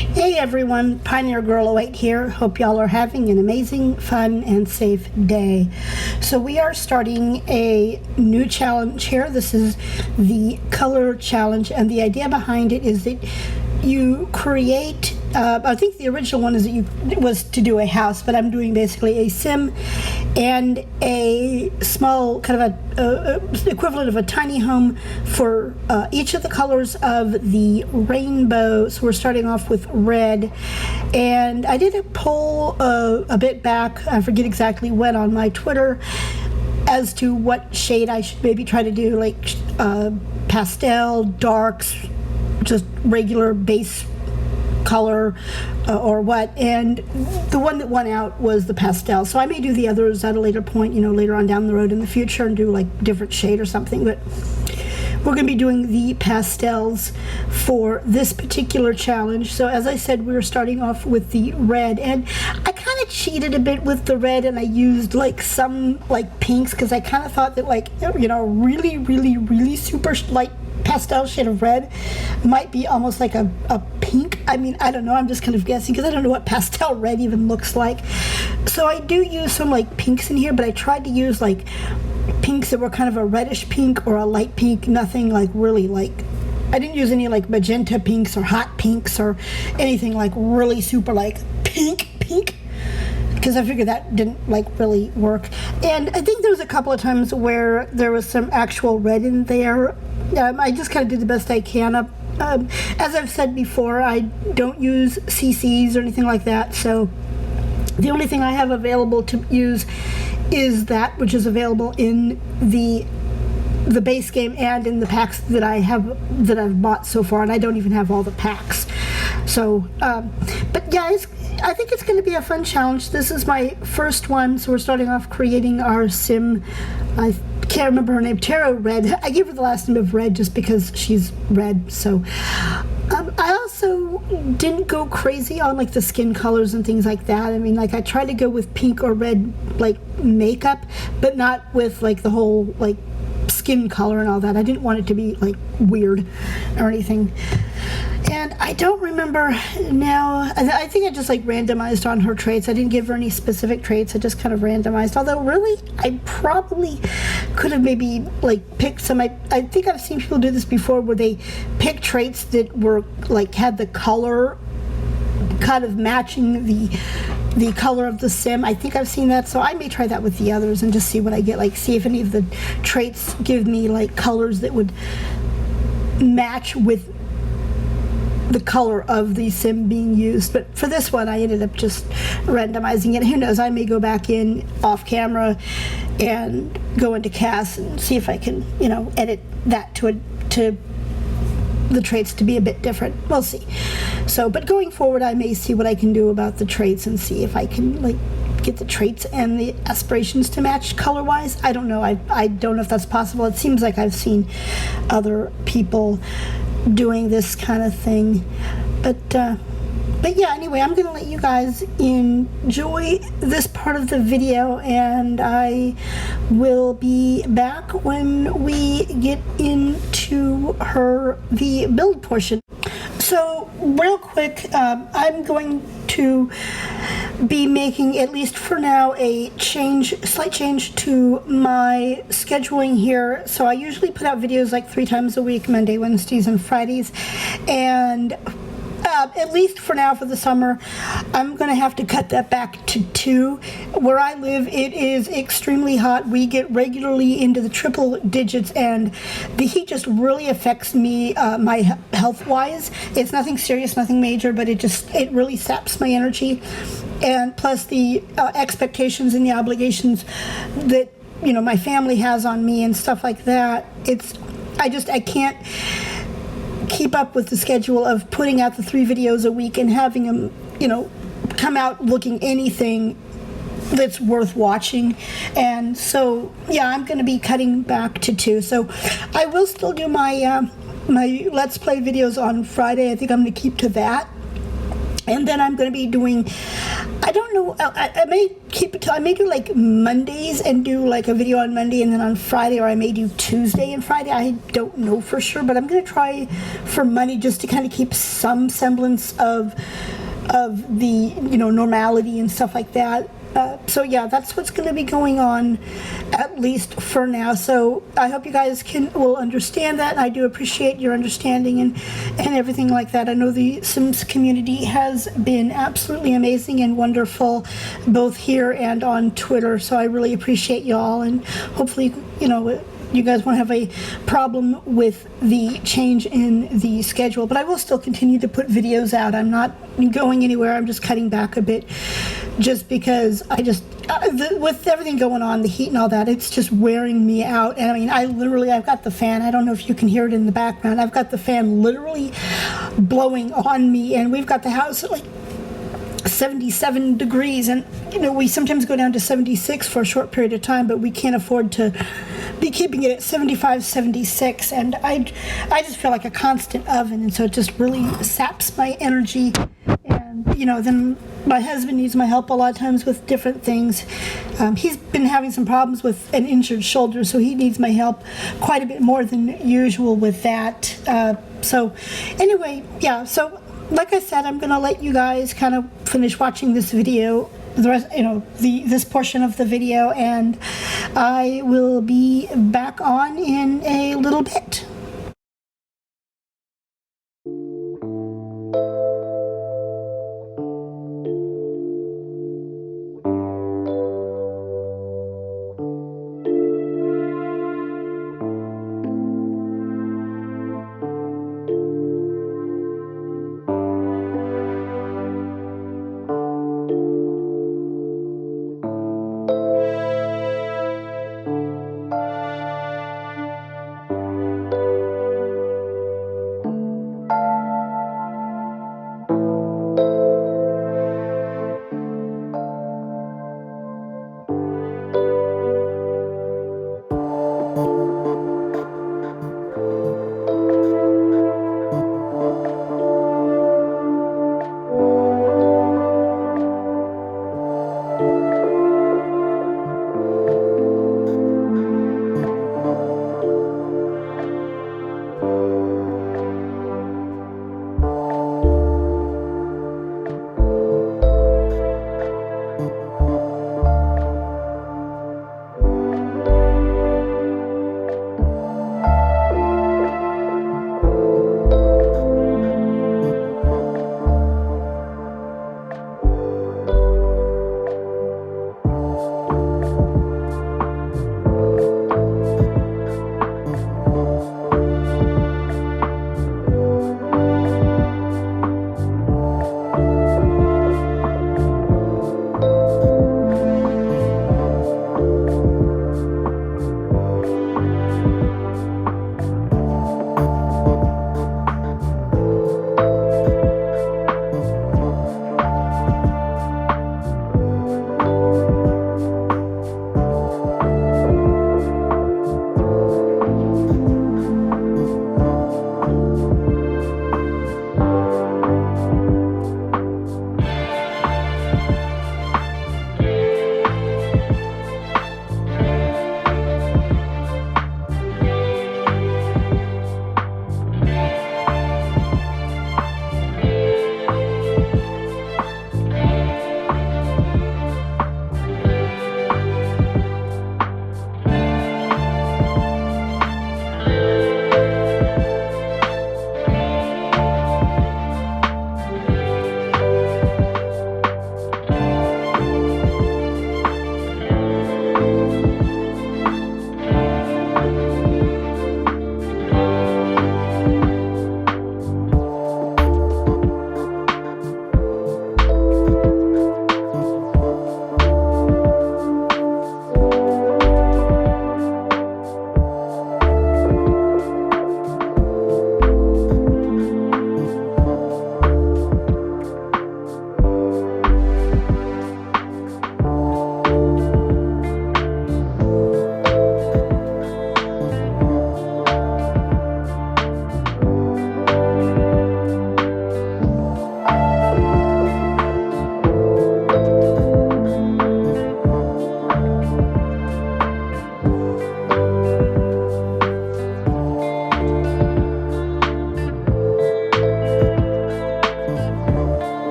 Hey everyone, Pioneergirl08 here. Hope y'all are having an amazing, fun, and safe day. So we are starting a new challenge here. This is the color challenge, and the idea behind it is that you create, I think the original one was to do a house, but I'm doing basically a sim and a small kind of a equivalent of a tiny home for each of the colors of the rainbow. So we're starting off with red, and I did a poll a bit back, I forget exactly when, on my Twitter as to what shade I should maybe try to do, like pastel, darks, just regular base color, or what, and the one that won out was the pastel. So I may do the others at a later point, later on down the road in the future, and do like different shade or something, but we're going to be doing the pastels for this particular challenge. So as I said, we're starting off with the red, and I kind of cheated a bit with the red, and I used like some like pinks, because I kind of thought that really super light pastel shade of red might be almost like a pink. I mean, I don't know, I'm just kind of guessing because I don't know what pastel red even looks like. So I do use some like pinks in here, but I tried to use like pinks that were kind of a reddish pink or a light pink, nothing like really like, I didn't use any like magenta pinks or hot pinks or anything like really super like pink, because I figured that didn't like really work. And I think there was a couple of times where there was some actual red in there. I just kind of did the best I can. As I've said before, I don't use CCs or anything like that, so the only thing I have available to use is that which is available in the base game and in the packs that I've bought so far, and I don't even have all the packs. So, but yeah, I think it's going to be a fun challenge. This is my first one, so we're starting off creating our sim. I can't remember her name, Tarot Red. I gave her the last name of Red just because she's red. So I also didn't go crazy on like the skin colors and things like that. I mean, like I tried to go with pink or red like makeup, but not with like the whole like skin color and all that. I didn't want it to be like weird or anything. And I don't remember now, I think I just like randomized on her traits. I didn't give her any specific traits, I just kind of randomized, although really I probably could have maybe like picked some. I think I've seen people do this before where they pick traits that were like had the color kind of matching the color of the sim. I think I've seen that, so I may try that with the others and just see what I get, like see if any of the traits give me like colors that would match with the color of the sim being used. But for this one I ended up just randomizing it. Who knows, I may go back in off camera and go into CAS and see if I can edit that to the traits to be a bit different. We'll see. So, but going forward I may see what I can do about the traits and see if I can like get the traits and the aspirations to match color wise. I don't know. I don't know if that's possible. It seems like I've seen other people doing this kind of thing, but yeah, anyway, I'm gonna let you guys enjoy this part of the video, and I will be back when we get into the build portion. So real quick, I'm going to be making, at least for now, a slight change to my scheduling here. So I usually put out videos like 3 times a week, Monday, Wednesdays, and Fridays, and at least for now, for the summer, I'm going to have to cut that back to 2. Where I live, it is extremely hot. We get regularly into the triple digits, and the heat just really affects me, my health-wise. It's nothing serious, nothing major, but it really saps my energy. And plus the expectations and the obligations that, my family has on me and stuff like that. I can't keep up with the schedule of putting out the 3 videos a week and having them, come out looking anything that's worth watching. And so, yeah, I'm going to be cutting back to 2. So I will still do my Let's Play videos on Friday. I think I'm going to keep to that. And then I'm going to be doing, I don't know. I may keep it till, I may do like Mondays and do like a video on Monday and then on Friday, or I may do Tuesday and Friday. I don't know for sure, but I'm going to try for Monday just to kind of keep some semblance of the, you know, normality and stuff like that. So yeah, that's what's going to be going on, at least for now. So I hope you guys will understand that. I do appreciate your understanding and everything like that. I know the Sims community has been absolutely amazing and wonderful, both here and on Twitter. So I really appreciate y'all, and hopefully, you know, you guys won't have a problem with the change in the schedule, but I will still continue to put videos out. I'm not going anywhere. I'm just cutting back a bit, just because with everything going on, the heat and all that, it's just wearing me out. And I mean, I've got the fan. I don't know if you can hear it in the background. I've got the fan literally blowing on me, and we've got the house at like 77 degrees, and you know, we sometimes go down to 76 for a short period of time, but we can't afford to be keeping it at 75, 76, and I just feel like a constant oven, and so it just really saps my energy. And you know, then my husband needs my help a lot of times with different things. He's been having some problems with an injured shoulder, so he needs my help quite a bit more than usual with that. So anyway, yeah, so like I said, I'm going to let you guys kind of finish watching this video, the rest, you know, this portion of the video, and I will be back on in a little bit.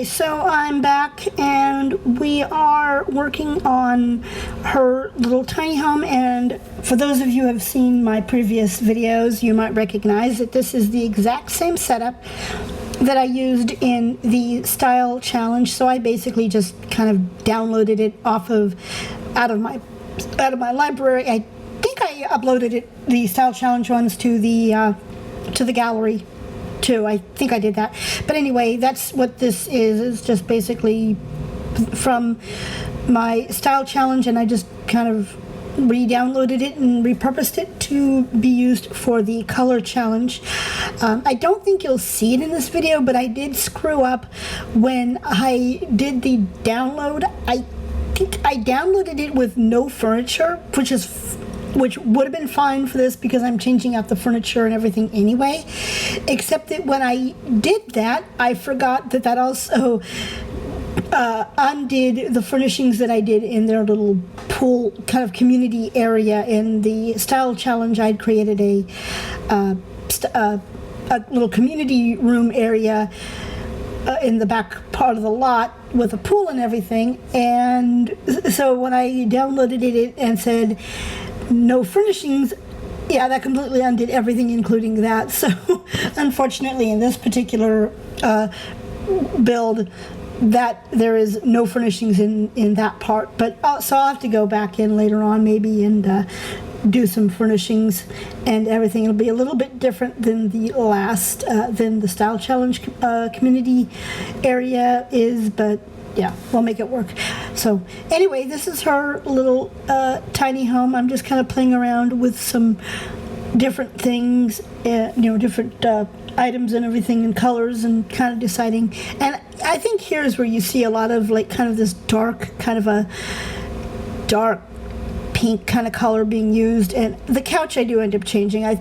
so I'm back and we are working on her little tiny home, and for those of you who have seen my previous videos, you might recognize that this is the exact same setup that I used in the style challenge. So I basically just kind of downloaded it out of my library. I think I uploaded the style challenge ones to the gallery too. I think I did that. But anyway, that's what this is. It's just basically from my style challenge, and I just kind of re-downloaded it and repurposed it to be used for the color challenge. I don't think you'll see it in this video, but I did screw up when I did the download. I think I downloaded it with no furniture, which would have been fine for this because I'm changing out the furniture and everything anyway, except that when I did that, I forgot that also undid the furnishings that I did in their little pool kind of community area. In the style challenge, I'd created a little community room area in the back part of the lot with a pool and everything, and so when I downloaded it and said no furnishings, yeah, that completely undid everything, including that. So unfortunately, in this particular build, that there is no furnishings in that part. But so I'll have to go back in later on maybe and do some furnishings and everything. It'll be a little bit different than the last than the style challenge community area is, but yeah, we'll make it work. So anyway, this is her little tiny home. I'm just kind of playing around with some different things, different items and everything, and colors, and kind of deciding. And I think here's where you see a lot of like kind of this dark, kind of a dark pink kind of color being used. And the couch I do end up changing. I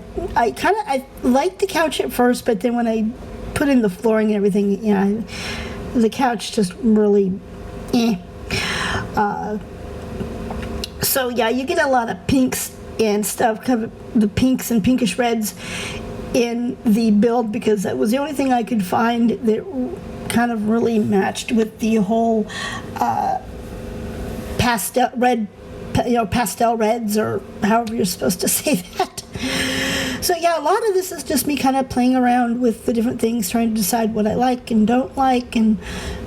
liked the couch at first, but then when I put in the flooring and everything, the couch just really so yeah, you get a lot of pinks and stuff, kind of the pinks and pinkish reds in the build, because that was the only thing I could find that kind of really matched with the whole pastel reds, or however you're supposed to say that. So yeah, a lot of this is just me kind of playing around with the different things, trying to decide what I like and don't like, and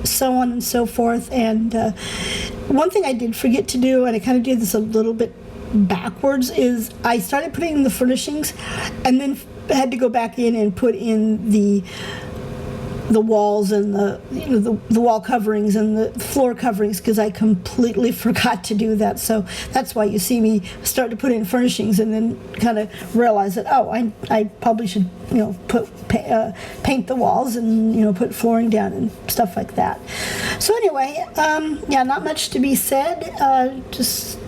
so on and so forth. And one thing I did forget to do, and I kind of did this a little bit backwards, is I started putting in the furnishings and then had to go back in and put in the walls and the wall coverings and the floor coverings, because I completely forgot to do that. So that's why you see me start to put in furnishings and then kind of realize that, oh, I probably should paint the walls and put flooring down and stuff like that. So anyway, yeah, not much to be said. Just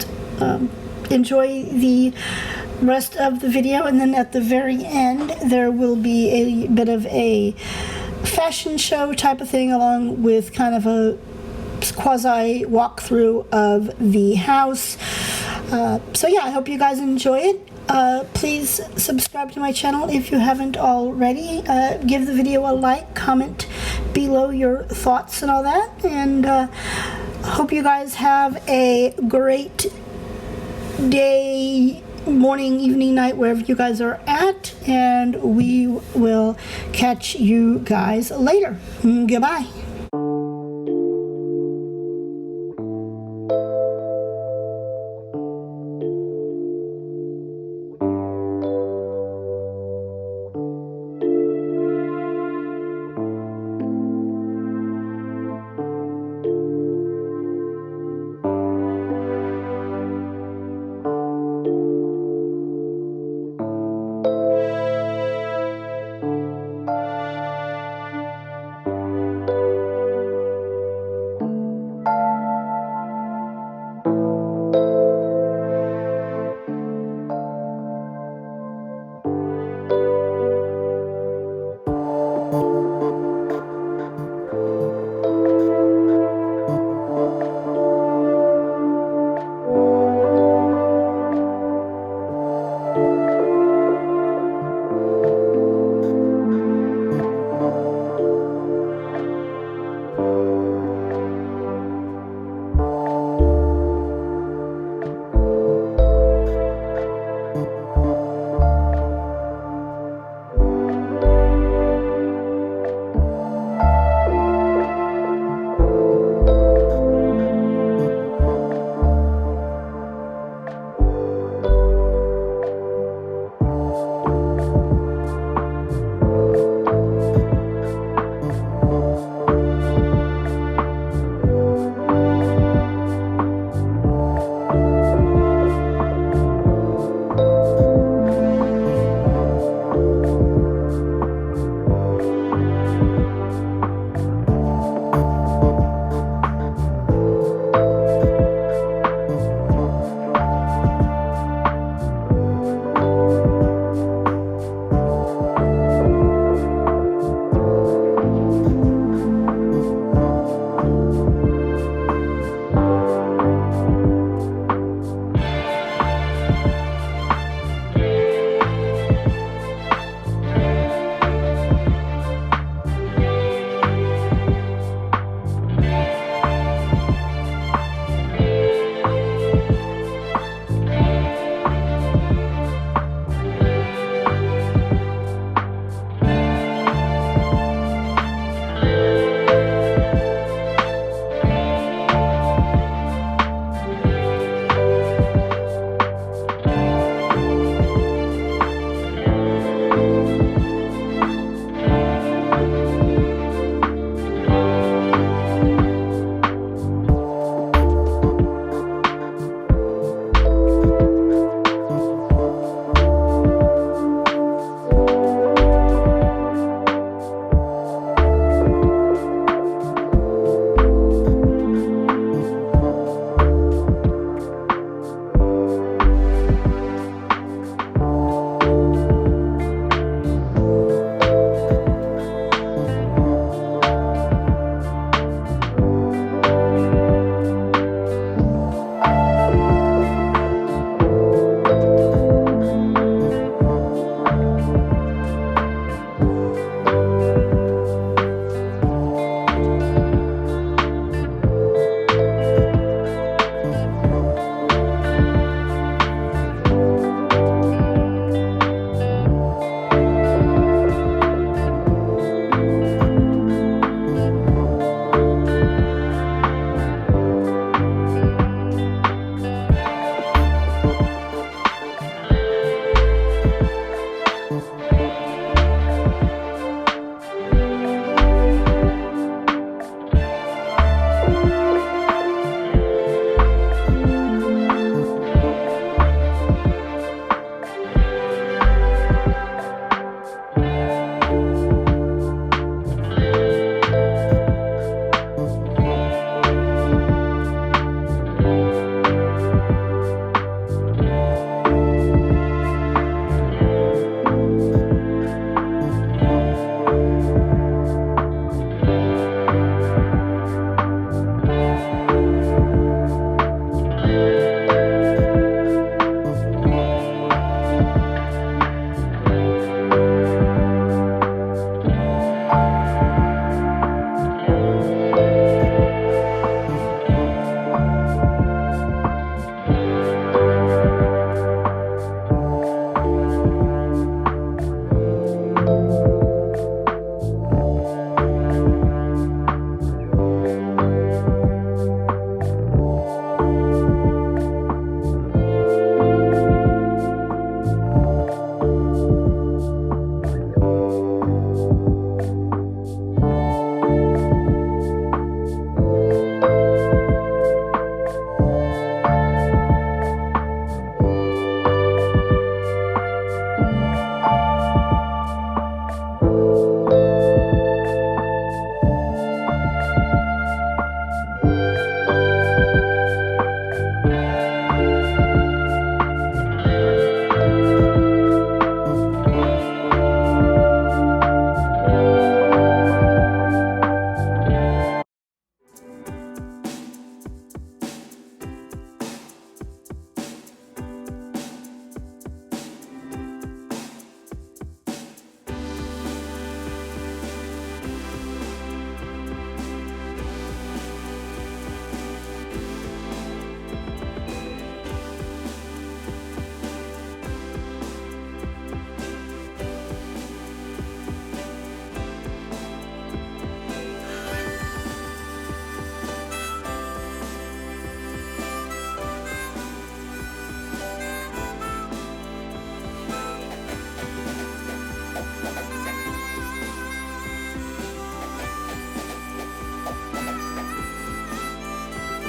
enjoy the rest of the video, and then at the very end there will be a bit of a fashion show type of thing, along with kind of a quasi walkthrough of the house. So yeah, I hope you guys enjoy it. Please subscribe to my channel if you haven't already. Give the video a like, comment below your thoughts and all that, and hope you guys have a great day, morning, evening, night, wherever you guys are at, and we will catch you guys later. Goodbye.